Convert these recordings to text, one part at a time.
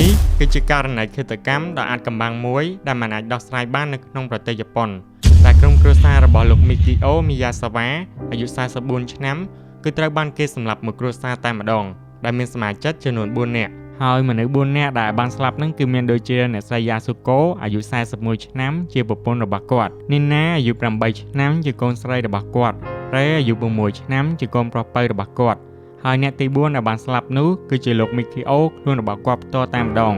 នេះគឺជាករណីឃាតកម្មដ៏អាថ៌កំបាំងមួយដែលមិនអាចដោះស្រាយបាននៅក្នុងប្រទេសជប៉ុនដែលក្រុមគ្រួសាររបស់លោក Mikio Miyazawa អាយុ 44 ឆ្នាំគឺត្រូវបានគេសម្លាប់មួយគ្រួសារតែម្ដងដែលមានសមាជិកចំនួន 4 នាក់ហើយមនុស្ស 4 នាក់ដែលបានស្លាប់ហ្នឹងគឺមានដូចជាអ្នកស្រី Yasuko អាយុ 41 ឆ្នាំជាប្រពន្ធរបស់គាត់ Nina អាយុ 8 ឆ្នាំជាកូនស្រីរបស់គាត់ Rei អាយុ 6 ឆ្នាំជាកូនប្រុសពៅរបស់គាត់ហើយអ្នកទី 4 ដែលបានស្លាប់នោះគឺជាលោក Mikio ខ្លួនរបស់គាត់ផ្ទាល់តែម្ដង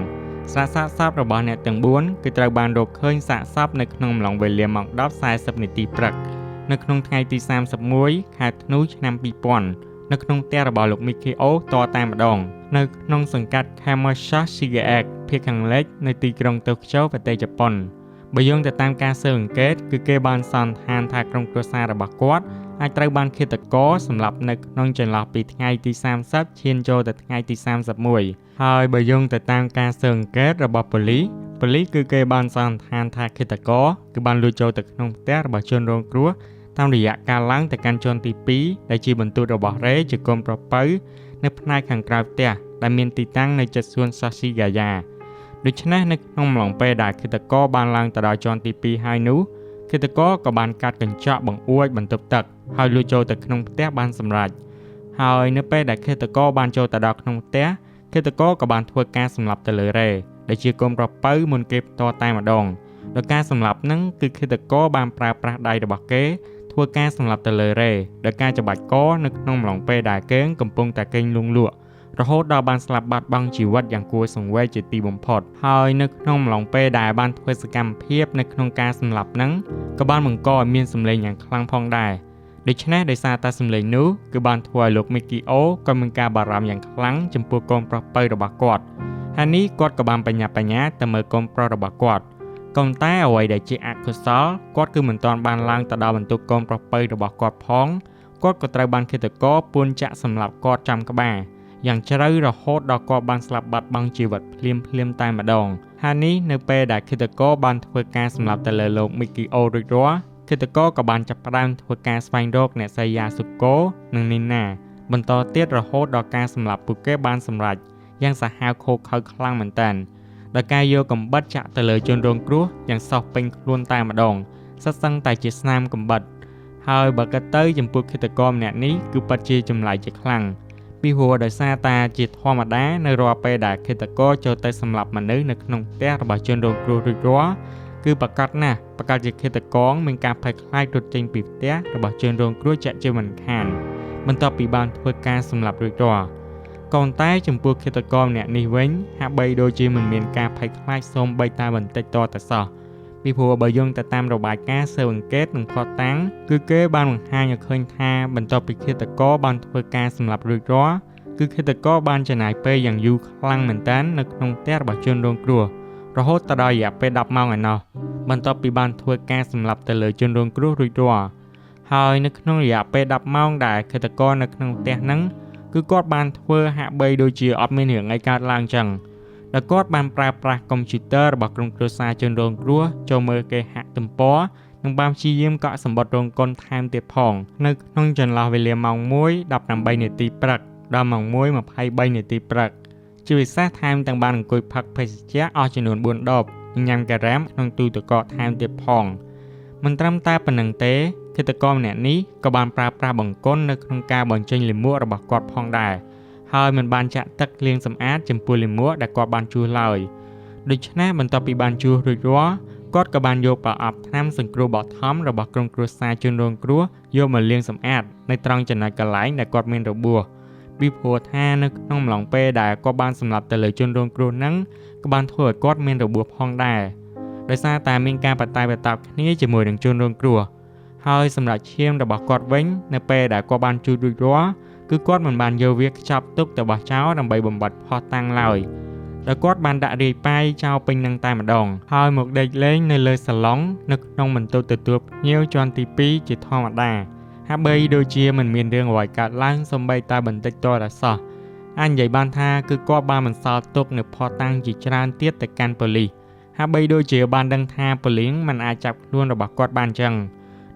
សាកសពរបស់អ្នកទាំង 4 គឺត្រូវបានរកឃើញសាកសពនៅក្នុងអំឡុងវេលាម៉ោង 10:40 នាទីព្រឹកនៅក្នុងថ្ងៃទី 31 ខែធ្នូឆ្នាំ 2000 នៅក្នុងផ្ទះរបស់លោក Mikio តតែម្ដងនៅក្នុងសង្កាត់ Kamasha Shigeaki ភាគខាងលិចនៃទីក្រុងតូក្យូប្រទេសជប៉ុនបើយោងទៅតាមការស៊ើបអង្កេតគឺគេបានសន្និដ្ឋានថាក្រុមគ្រួសាររបស់គាត់អាចត្រូវបានឃាតករសម្លាប់នៅក្នុងចន្លោះពីថ្ងៃទី 30 ឈានចូលទៅថ្ងៃទី 31 ហើយបើយោងទៅតាមការស៊ើបអង្កេតរបស់ប៉ូលីសគឺគេបានសន្និដ្ឋានថាឃាតករគឺបានលួចចូលទៅក្នុងផ្ទះរបស់ជនរងគ្រោះតាមរយៈការឡើងទៅកាន់ជាន់ទី 2 ដែលជាបន្ទូតរបស់រ៉េជាកូនប្រុសពៅនៅផ្នែកខាងក្រៅផ្ទះដែលមានទីតាំងនៅជិតសួនសាស៊ីហ្គាយ៉ាដូច្នេះនៅក្នុងអំឡុងពេលដែលឃាតករបានឡើងទៅដល់ជាន់ទី 2 ហើយនោះឃាតករក៏បានកាត់កញ្ចក់បង្អួចបន្ទប់ទឹកហើយលួចចូលទៅក្នុងផ្ទះបានសម្រេចហើយនៅពេលដែលឃាតករបានចូលទៅដល់ក្នុងផ្ទះឃាតករក៏បានធ្វើការសម្លាប់ទៅលើរ៉េដែលជាកូនប្រុសពៅមុនគេផ្ទាល់តែម្ដងដោយការសម្លាប់ហ្នឹងគឺឃាតករបានប្រើប្រាស់ដៃរបស់គេធ្វើការសម្លាប់ទៅលើរ៉េដោយការច្បាច់កនៅក្នុងអំឡុងពេលដែលគេកំពុងតែគេងលង់លក់រហូតដល់បានស្លាប់បាត់បង់ជីវិតយ៉ាងគួរសង្វេគជាទីបំផុតហើយនៅក្នុងអំឡុងពេលដែលបានធ្វើសកម្មភាពនៅក្នុងការសម្លាប់ហ្នឹងក៏បានបង្កឲ្យមានសម្លេងយ៉ាងខ្លាំងផងដែរដូច្នេះដោយសារតែសម្លេងនោះគឺបានធ្វើឲ្យលោក Mikio ក៏មានការបារម្ភយ៉ាងខ្លាំងចំពោះកូនប្រុសពៅរបស់គាត់ហើយនេះគាត់ក៏បានបញ្ញាទៅមើលកូនប្រុសរបស់គាត់ក៏តែអ្វីដែលជាអកុសលគាត់គឺមិនទាន់បានឡើងទៅដល់បន្ទប់កូនប្រុសពៅរបស់គាត់ផងគាត់ក៏ត្រូវបានឃាតករពួនចាក់សម្លាប់គាត់ចំក្បាលយ៉ាងជ្រៅរហូតដល់គាត់បានស្លាប់បាត់បង់ជីវិតភ្លាមតែម្ដងហើយនេះនៅពេលដែលឃាតករបានធ្វើការសម្លាប់ទៅលើលោក Mikio រួចរាល់ឃាតករក៏បានចាប់ផ្ដើមធ្វើការស្វែងរកអ្នកស្រី Yasuko និង Nina បន្តទៀតរហូតដល់ការសម្លាប់ពួកគេបានសម្រេចយ៉ាងសាហាវឃោរឃៅខ្លាំងមែនទែនដោយការយកកំបិតចាក់ទៅលើជនរងគ្រោះយ៉ាងសោះពេញខ្លួនតែម្ដងសិតសឹងតែជាស្នាមកំបិតហើយបើគិតទៅចំពោះឃាតករម្នាក់នេះគឺពិតជាចម្លែកជាខ្លាំងពីព្រោះដោយសារតែជាធម្មតានៅរាល់ពេលដែលឃាតករចូលទៅសម្លាប់មនុស្សនៅក្នុងផ្ទះរបស់ជនរងគ្រោះរួចរាល់គឺប្រកាសជាឃាតករមានការភ័យខ្លាចរត់ចេញពីផ្ទះរបស់ជនរងគ្រោះជាក់ជាមិនខានបន្ទាប់ពីបានធ្វើការសម្លាប់រួចរាល់ក៏តែចំពោះឃាតករម្នាក់នេះវិញហាក់បីដូចជាមិនមានការភ័យខ្លាចសូម្បីតែបន្តិចតតែសោះពីព្រោះបើយោងទៅតាមរបាយការណ៍ស៊ើបអង្កេតនិងភស្តុតាងគឺគេបានបង្ហាញឲ្យឃើញថាបន្ទាប់ពីឃាតករបានធ្វើការសម្លាប់រួចរាល់គឺឃាតករបានចំណាយពេលយ៉ាងយូរខ្លាំងមែនទែននៅក្នុងផ្ទះរបស់ជនរងគ្រោះរហូតដល់រយៈពេល10ម៉ោងឯណោះបន្ទាប់ពីបានធ្វើការសម្លាប់ទៅលើជនរងគ្រោះរួចរាល់ហើយនៅក្នុងរយៈពេល10ម៉ោងដែលឃាតករនៅក្នុងផ្ទះហ្នឹងគឺគាត់បានធ្វើហាក់បីដូចជាអត់មានរឿងអីកើតឡើងចឹងដែលគាត់បានប្រើប្រាស់កុំព្យូទ័ររបស់ក្រុមគ្រួសារជនរងគ្រោះចូលមើលគេហទំព័រនិងបានព្យាយាមកក់សម្បត្តិរោងកុនថែមទៀតផងនៅក្នុងចន្លោះវេលាម៉ោង 1:18 នាទីព្រឹកដល់ម៉ោង 1:23 នាទីព្រឹកជាពិសេសថែមទាំងបានអង្គុយផឹកភេសជ្ជៈអស់ចំនួន4ដបញ៉ាំការ៉ាមក្នុងទូទឹកកកថែមទៀតផងមិនត្រឹមតែប៉ុណ្្នឹងទេឃាតករម្នាក់នេះក៏បានប្រើប្រាស់បង្គន់នៅក្នុងការបញ្ចេញលាមករបស់គាត់ផងដែរហើយមិនបានចាក់ទឹកលាងសម្អាតចំពោះលាមកដែលគាត់បានជួសឡើយដូច្នេះបន្ទាប់ពីបានជួសរួចរាល់គាត់ក៏បានយកប្រអប់ថ្នាំសង្គ្រោះបឋមរបស់ក្រុមគ្រួសារជនរងគ្រោះយកមកលាងសម្អាតនៅត្រង់ចំណុចកន្លែងដែលគាត់មានរបួសពីព្រោះថានៅក្នុងអំឡុងពេលដែលគាត់បានសម្លាប់ទៅលើជនរងគ្រោះហ្នឹងក៏បានធ្វើឲ្យគាត់មានរបួសផងដែរដោយសារតែមានការបតែបតោគ្នាជាមួយនឹងជនរងគ្រោះហើយសម្រាប់ឈាមរបស់គាត់វិញនៅពេលដែលគាត់បានជួសរួចរាល់គឺគាត់មិនបានយកវាខ្ចប់ទុកទៅបោះចោលដើម្បីបំបត្តិផុសតាំងឡើយដោយគាត់បានដាក់រាយប៉ាយចោលពេញនឹងតែម្ដងហើយមកដេកលេងនៅលើសាឡុងនៅក្នុងបន្ទប់ទទួលភ្ញៀវជាន់ទី2ជាធម្មតាហាក់បីដូចជាមិនមានរឿងអ្វីកើតឡើងសូម្បីតែបន្តិចតតែសោះអាចនិយាយបានថាគឺគាត់បានបន្សល់ទុកនៅផុសតាំងជាច្រើនទៀតទៅកាន់ប៉ូលីសហាក់បីដូចជាបានដឹងថាប៉ូលីសមិនអាចចាប់ខ្លួនរបស់គាត់បានចឹង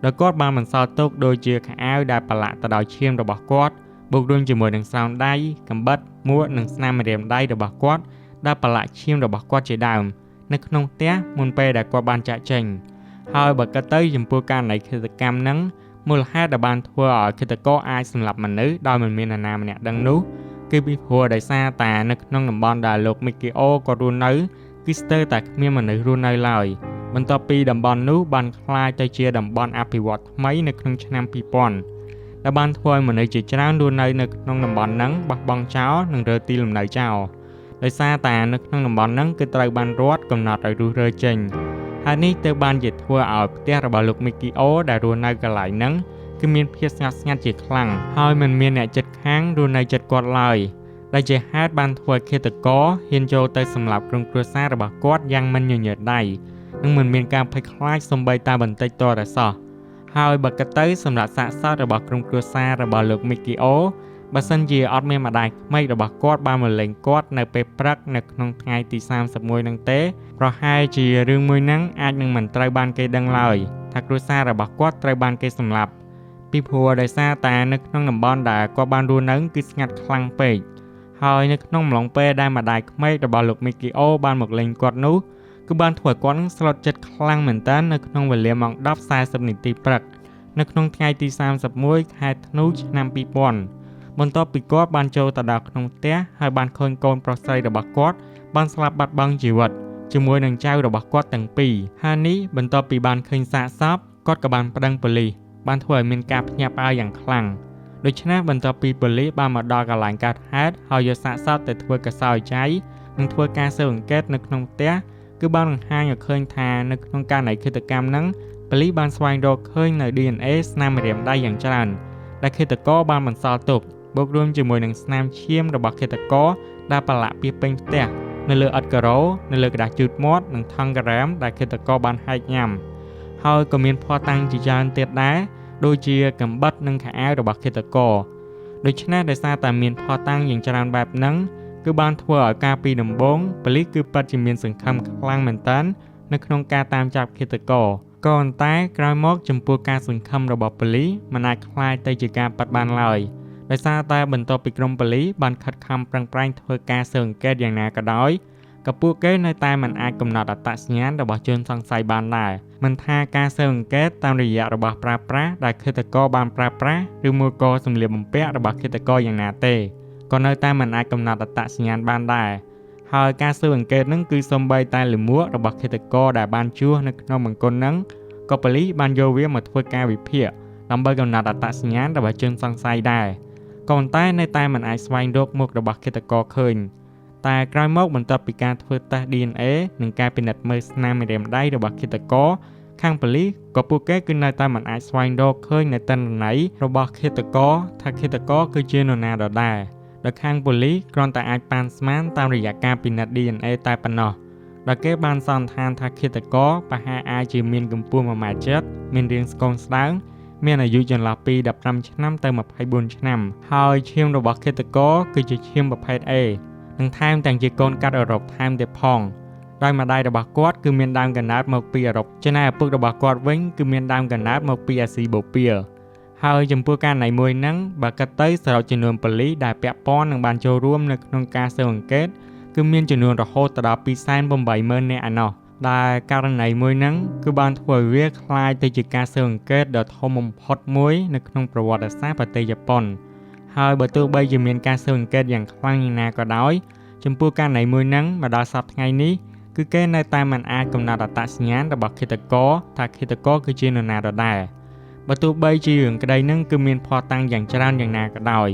ដោយគាត់បានបន្សល់ទុកដូចជាខោអាវដែលប្រឡាក់ទៅដោយឈាមរបស់គាត់បូករួមជាមួយនឹងស្រោមដៃកាំបិតមួកនិងស្នាមម្រាមដៃរបស់គាត់ ដែលប្រឡាក់ឈាមរបស់គាត់ជាដើមនៅក្នុងផ្ទះមុនពេលដែលគាត់បានចាក់ចេញហើយបើគិតទៅចំពោះករណីឃាតកម្មហ្នឹងមូលហេតុដែលបានធ្វើឲ្យឃាតករអាចសម្លាប់មនុស្សដោយមិនមាននរណាម្នាក់ដឹងនោះគឺពីព្រោះដោយសារតែនៅក្នុងតំបន់ដែលលោក Mikio គាត់រស់នៅគឺស្ទើរតែគ្មានមនុស្សរស់នៅឡើយបន្ទាប់ពីតំបន់នោះបានក្លាយទៅជាតំបន់អភិវឌ្ឍថ្មីនៅក្នុងឆ្នាំ 2000 ដែលបានធ្វើឲ្យមនុស្សជាច្រើនរស់នៅក្នុងតំបន់ហ្នឹងបោះបង់ចោលនិងរើទីលំនៅចោលដោយសារតែនៅក្នុងតំបន់ហ្នឹងគឺត្រូវបានរដ្ឋកំណត់ឲ្យរុះរើចេញហើយនេះទើបបានជាធ្វើឲ្យផ្ទះរបស់លោក Mikio ដែលរស់នៅកន្លែងហ្នឹងគឺមានភាពស្ងប់ស្ងាត់ជាខ្លាំងហើយមិនមានអ្នកជិតខាងរស់នៅជិតគាត់ឡើយដែលជាហេតុបានធ្វើឲ្យឃាតករហ៊ានចូលទៅសម្លាប់ក្រុមគ្រួសាររបស់គាត់យ៉ាងមិនញញើតដៃនិងមិនមានការភ័យខ្លាចសូម្បីតែបន្តិចតរសោះហើយបើគិតទៅសម្រាប់សាកសពរបស់ក្រុមគ្រួសាររបស់លោក Mikio បើសិនជាអត់មានម្ដាយក្មេករបស់គាត់បានមកលេងគាត់នៅពេលព្រឹកនៅក្នុងថ្ងៃទី31នឹងទេប្រហែលជារឿងមួយហ្នឹងអាចនឹងមិនត្រូវបានគេដឹងឡើយថាគ្រួសាររបស់គាត់ត្រូវបានគេសម្លាប់ពីព្រោះដោយសារតែនៅក្នុងតំបន់ដែលគាត់បានរស់នៅគឺស្ងាត់ខ្លាំងពេកហើយនៅក្នុងអំឡុងពេលដែលម្ដាយក្មេករបស់លោក Mikio បានមកលេងគាត់នោះគឺបានធ្វើឲ្យគាត់ស្លុតចិត្តខ្លាំងមែនតើនៅក្នុងវេលាម៉ោង 10:40 នាទីព្រឹកនៅក្នុងថ្ងៃទី31 ខែធ្នូឆ្នាំ 2000 បន្ទាប់ពីគាត់បានចូលទៅដល់ក្នុងផ្ទះហើយបានឃើញកូនប្រុសស្រីរបស់គាត់បានស្លាប់បាត់បង់ជីវិតជាមួយនឹងចៅរបស់គាត់ទាំងពីរហើយនេះបន្ទាប់ពីបានឃើញសាកសពគាត់ក៏បានប្តឹងប៉ូលីសបានធ្វើឲ្យមានការភ្ញាក់ផ្អើលយ៉ាងខ្លាំងដូច្នេះបន្ទាប់ពីប៉ូលីសបានមកដល់កន្លែងកើតហេតុហើយយកសាកសពទៅធ្វើកសោយចៃនិងធ្វើការស៊ើបអង្កេតនៅក្នុងផ្ទះគឺបានបង្ហាញឲ្យឃើញថានៅក្នុងករណីឃាតកម្មហ្នឹងប៉ូលីសបានស្វែងរកឃើញនៅ DNA ស្នាមម្រាមដៃយ៉ាងច្រើនដែលឃាតករបានបន្សល់ទុកបូករួមជាមួយនឹងស្នាមឈាមរបស់ឃាតករដែលប្រឡាក់ពីពេញផ្ទះនៅលើឥដ្ឋការ៉ូនៅលើក្តារជូតមាត់និងថង់ការ៉ាមដែលឃាតករបានហែកញ៉ាំហើយក៏មានភស្តុតាងជាច្រើនទៀតដែរដូចជាកាំបិតនិងខោអាវរបស់ឃាតករដូច្នេះដោយសារតែមានភស្តុតាងយ៉ាងច្រើនបែបហ្នឹងគឺបានធ្វើឲ្យការពីដំបូងប៉ូលីសគឺពិតជាមានសង្ឃឹមខ្លាំងមែនទែននៅក្នុងការតាមចាប់ឃាតករក៏ប៉ុន្តែក្រោយមកចំពោះការសង្ឃឹមរបស់ប៉ូលីសមិនអាចខ្លាយទៅជាការប៉ັດបានឡើយដោយសារតែបន្ទាប់ពីក្រុមប៉ូលីសបានខិតខំប្រឹងប្រែងធ្វើការស៊ើបអង្កេតយ៉ាងណាក៏ដោយក៏ពួកគេនៅតែមិនអាចកំណត់អត្តសញ្ញាណរបស់ជនសង្ស័យបានដែរមិនថាការស៊ើបអង្កេតតាមរយៈរបស់ប្រើប្រាស់ដែលឃាតករបានប្រើប្រាស់ឬមួយក៏សម្លៀកបំពាក់របស់ឃាតករយ៉ាងណាទេក៏នៅតែមិនអាចកំណត់អត្តសញ្ញាណបានដែរហើយការស៊ើបអង្កេតហ្នឹងគឺសូម្បីតែលិមួករបស់ឃាតករដែលបានជួសនៅក្នុងបង្គន់ហ្នឹងក៏ប៉ូលីសបានយកវាមកធ្វើការវិភាគដើម្បីកំណត់អត្តសញ្ញាណរបស់ជនសង្ស័យដែរក៏ប៉ុន្តែនៅតែមិនអាចស្វែងរកមុខរបស់ឃាតករឃើញតែក្រោយមកបន្ទាប់ពីការធ្វើតេស្ត DNA និងការពិនិត្យមើលស្នាមម្រាមដៃរបស់ឃាតករខាងប៉ូលីសក៏ពួកគេគឺនៅតែមិនអាចស្វែងរកឃើញនៅទិន្នន័យរបស់ឃាតករថាឃាតករគឺជានរណាដដែលដោយខាងប៉ូលីសគ្រាន់តែអាចប៉ាន់ស្មានតាមរយៈការពិនិត្យ DNA តែប៉ុណ្ណោះដែលគេបានសន្និដ្ឋានថាឃាតករប្រហែលអាចជាមានកម្ពស់ 1 ម៉ែត្រជិតមានរាងស្គងស្ដើងមានអាយុចន្លោះពី15ឆ្នាំទៅ24ឆ្នាំហើយឈាមរបស់ឃាតករគឺជាឈាមប្រភេទ A និងថែមទាំងជាកូនកាត់អឺរ៉ុបថែមទៀតផងដោយម្ដាយរបស់គាត់គឺមានដើមកំណើតមកពីអឺរ៉ុបចំណែកឪពុករបស់គាត់វិញគឺមានដើមកំណើតមកពីអាស៊ីបូព៌ាហើយចំពោះករណីមួយហ្នឹងបើគិតទៅសរុបចំនួនប៉ូលីសដែលពាក់ព័ន្ធនឹងបានចូលរួមនៅក្នុងការស៊ើបអង្កេតគឺមានចំនួនរហូតដល់ 280,000 នាក់ឯណោះដែលករណីមួយហ្នឹងគឺបានធ្វើឲ្យវាคล้ายទៅជាការស៊ើបអង្កេតដ៏ធំបំផុតមួយនៅក្នុងប្រវត្តិសាស្ត្រប្រទេសជប៉ុនហើយបើទោះបីជាមានការស៊ើបអង្កេតយ៉ាងខ្លាំងយ៉ាងណាក៏ដោយចំពោះករណីមួយហ្នឹងមកដល់សប្តាហ៍ថ្ងៃនេះគឺគេនៅតែមិនអាចកំណត់អត្តសញ្ញាណរបស់ឃាតករថាឃាតករគឺជានរណាដដែលបើទោះបីជារឿងក្តីហ្នឹងគឺមានភស្តុតាងយ៉ាងច្រើនយ៉ាងណាក៏ដោយ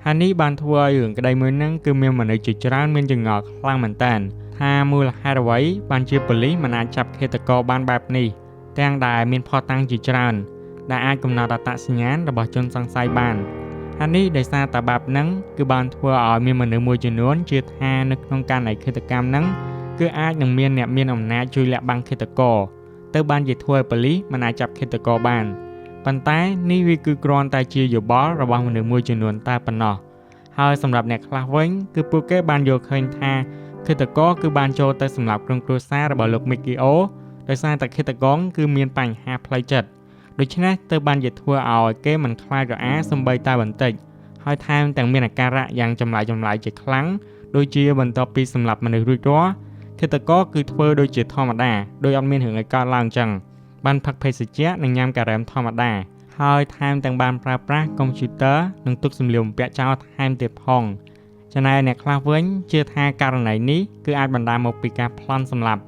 ហើយនេះបានធ្វើឲ្យរឿងក្តីមួយហ្នឹងគឺមានមនុស្សជាច្រើនមានចង្អល់ខ្លាំងមែនតើថាមូលហេតុអ្វីបានជាប៉ូលីសមិនអាចចាប់ឃាតករបានបែបនេះទាំងដែលមានភស្តុតាងជាច្រើនដែលអាចកំណត់អត្តសញ្ញាណរបស់ជនសង្ស័យបានហើយនេះដោយសារតែបែបហ្នឹងគឺបានធ្វើឲ្យមានមនុស្សមួយចំនួនជឿថានៅក្នុងករណីឃាតកម្មហ្នឹងគឺអាចនឹងមានអ្នកមានអំណាចជួយលាក់បាំងឃាតករទៅបានជាធ្វើឲ្យប៉ូលីសមិនអាចចាប់ឃាតករបានប៉ុន្តែនេះវាគឺគ្រាន់តែជាយោបល់របស់មនុស្សមួយចំនួនតែប៉ុណ្ណោះហើយសម្រាប់អ្នកខ្លះវិញគឺពួកគេបានយល់ឃើញថាឃាតករគឺបានចូលទៅសម្លាប់ក្រុមគ្រួសាររបស់លោក Mikio ដោយសារតែឃាតករគឺមានបញ្ហាផ្លូវចិត្តដូច្នេះទៅបានជាធ្វើឲ្យគេមិនខ្លាចរអាសូម្បីតែបន្តិចហើយថែមទាំងមានអាការៈយ៉ាងចម្លែកជាខ្លាំង ដូចជាបន្ទាប់ពីសម្លាប់មនុស្សរួចរាល់ឃាតករគឺធ្វើដូចជាធម្មតាដោយអត់មានរឿងអីកើតឡើងចឹងបានផឹកភេសជ្ជៈនិងញ៉ាំការ៉េមធម្មតាហើយថែមទាំងបានប្រើប្រាស់កុំព្យូទ័រនិងទុកសម្លៀកបំពាក់ចោលថែមទៀតផងចំណែកអ្នកខ្លះវិញជឿថាករណីនេះគឺអាចបណ្ដាលមកពីការប្លន់សម្លាប់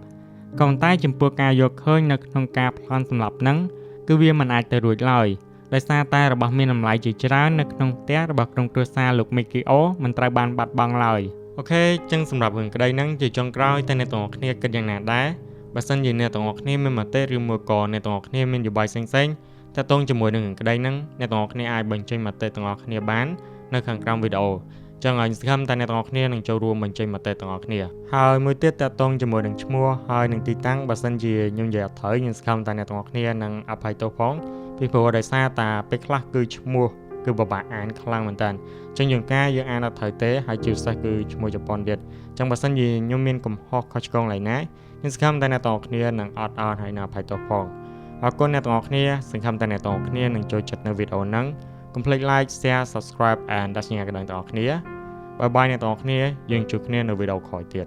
ក៏ប៉ុន្តែចំពោះការយកឃើញនៅក្នុងការប្លន់សម្លាប់ហ្នឹងគឺវាមិនអាចទៅរួចឡើយដោយសារតែរបស់មានតម្លៃជាច្រើននៅក្នុងផ្ទះរបស់ក្រុមគ្រួសារលោក Mikio មិនត្រូវបានបាត់បង់ឡើយអូខេចឹងសម្រាប់រឿងក្តីហ្នឹងជាចុងក្រោយតែអ្នកទាំងអស់គ្នាគិតយ៉ាងណាដែរបើសិនជាអ្នកទាំងអស់គ្នាមានមតិឬមួយក៏អ្នកទាំងអស់គ្នាមានយោបល់ផ្សេងៗតាក់ទងជាមួយនឹងរឿងក្តីហ្នឹងអ្នកទាំងអស់គ្នាអាចបញ្ចេញមតិទាំងអស់គ្នាបាននៅខាងក្រោមវីដេអូចឹងឲ្យសង្ឃឹមតែអ្នកទាំងអស់គ្នានឹងចូលរួមបញ្ចេញមតិទាំងអស់គ្នាហើយមួយទៀតតាក់ទងជាមួយនឹងឈ្មោះហើយនឹងទីតាំងបើសិនជាខ្ញុំនិយាយអត់ត្រូវខ្ញុំសង្ឃឹមតែអ្នកទាំងអស់គ្នានឹងអភ័យទោសផងពីព្រោះដោយសារតែពេលខ្លះគឺឈ្មោះគឺបបាក់អានខ្លាំងមែនតើចឹងយើងអានអត់ត្រូវទេហើយជាពិសេសគឺឈ្មោះជប៉ុនទៀតចឹងបើសិនជាខ្ញុំមានកំហុសខុសឆ្គងឡើយណាខ្ញុំសង្ឃឹមតែអ្នកទាំងអស់គ្នានឹងអត់ហើយនឹងអភ័យទោសផងអរគុណអ្នកទាំងអស់គ្នាសង្ឃឹមតែអ្នកទាំងអស់គ្នានឹងចូលចិត្តនៅវីដេអូហ្នឹងកុំភ្លេច like share subscribe and ដាស់ញ៉ាំកណ្ដឹងទាំងអស់គ្នាបាយបាយអ្នកទាំងអស់គ្នាយើងជួបគ្នានៅវីដេអូក្រោយទៀត